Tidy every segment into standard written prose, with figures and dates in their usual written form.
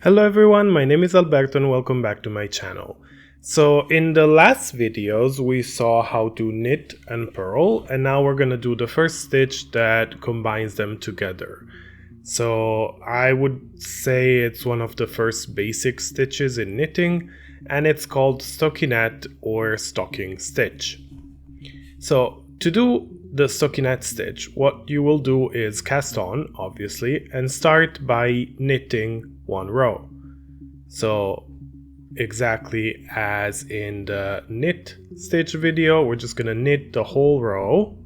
Hello everyone, my name is Alberto and welcome back to my channel. So in the last videos we saw how to knit and purl, and now we're gonna do the first stitch that combines them together. So I would say it's one of the first basic stitches in knitting, and it's called stockinette or stocking stitch. So to do the stockinette stitch, what you will do is cast on, obviously, and start by knitting one row. So exactly as in the knit stitch video, we're just gonna knit the whole row,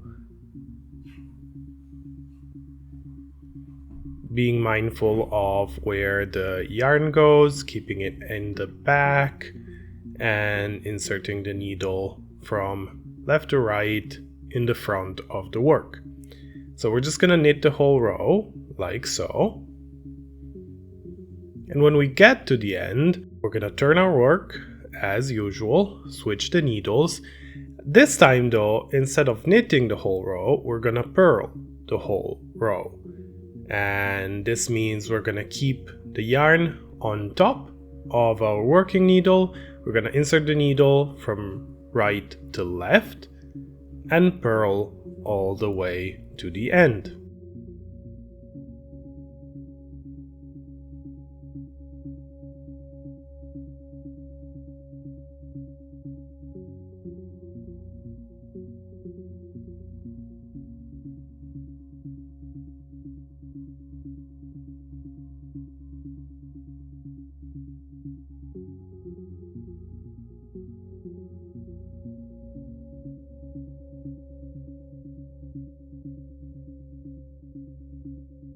being mindful of where the yarn goes, keeping it in the back, and inserting the needle from left to right in the front of the work. So we're just gonna knit the whole row like so. And when we get to the end, we're gonna turn our work as usual, switch the needles. This time though, instead of knitting the whole row, we're gonna purl the whole row. And this means we're gonna keep the yarn on top of our working needle. We're gonna insert the needle from right to left and purl all the way to the end.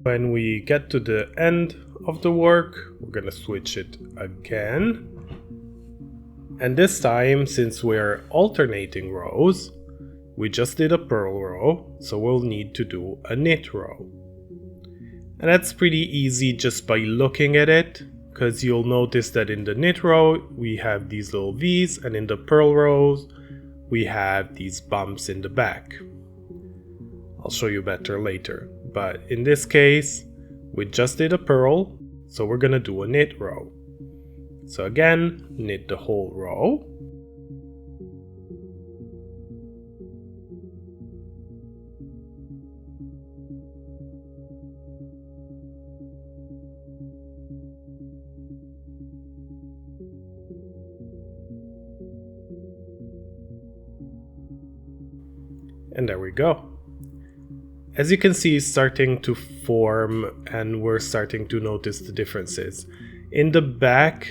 When we get to the end of the work, we're gonna switch it again. And this time, since we're alternating rows, we just did a purl row, so we'll need to do a knit row. And that's pretty easy just by looking at it, because you'll notice that in the knit row, we have these little V's, and in the purl rows, we have these bumps in the back. I'll show you better later. But in this case, we just did a purl, so we're gonna do a knit row. So again, knit the whole row. And there we go. As you can see, it's starting to form and we're starting to notice the differences. In the back,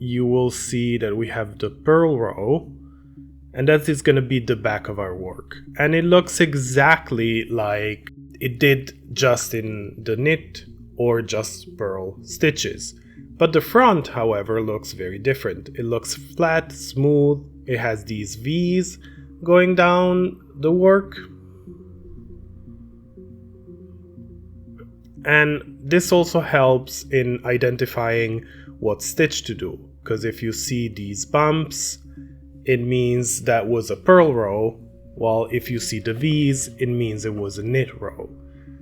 you will see that we have the purl row, and that is going to be the back of our work. And it looks exactly like it did just in the knit or just purl stitches. But the front, however, looks very different. It looks flat, smooth, it has these V's going down the work. And this also helps in identifying what stitch to do, because if you see these bumps, it means that was a purl row, while if you see the V's, it means it was a knit row.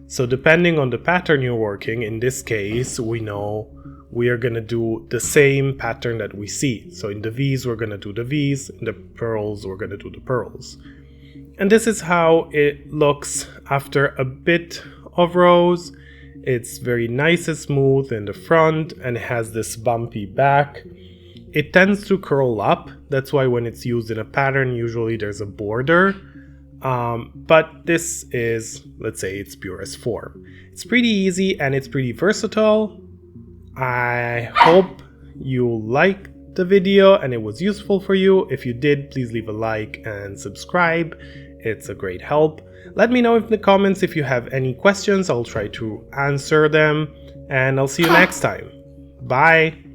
So depending on the pattern you're working, in this case, we know we are going to do the same pattern that we see. So in the V's, we're going to do the V's, in the purls, we're going to do the purls. And this is how it looks after a bit of rows. It's very nice and smooth in the front and it has this bumpy back. It tends to curl up. That's why when it's used in a pattern, usually there's a border. But this is, let's say, its purest form. It's pretty easy and it's pretty versatile. I hope you liked the video and it was useful for you. If you did, please leave a like and subscribe. It's a great help. Let me know in the comments if you have any questions. I'll try to answer them, and I'll see you next time. Bye!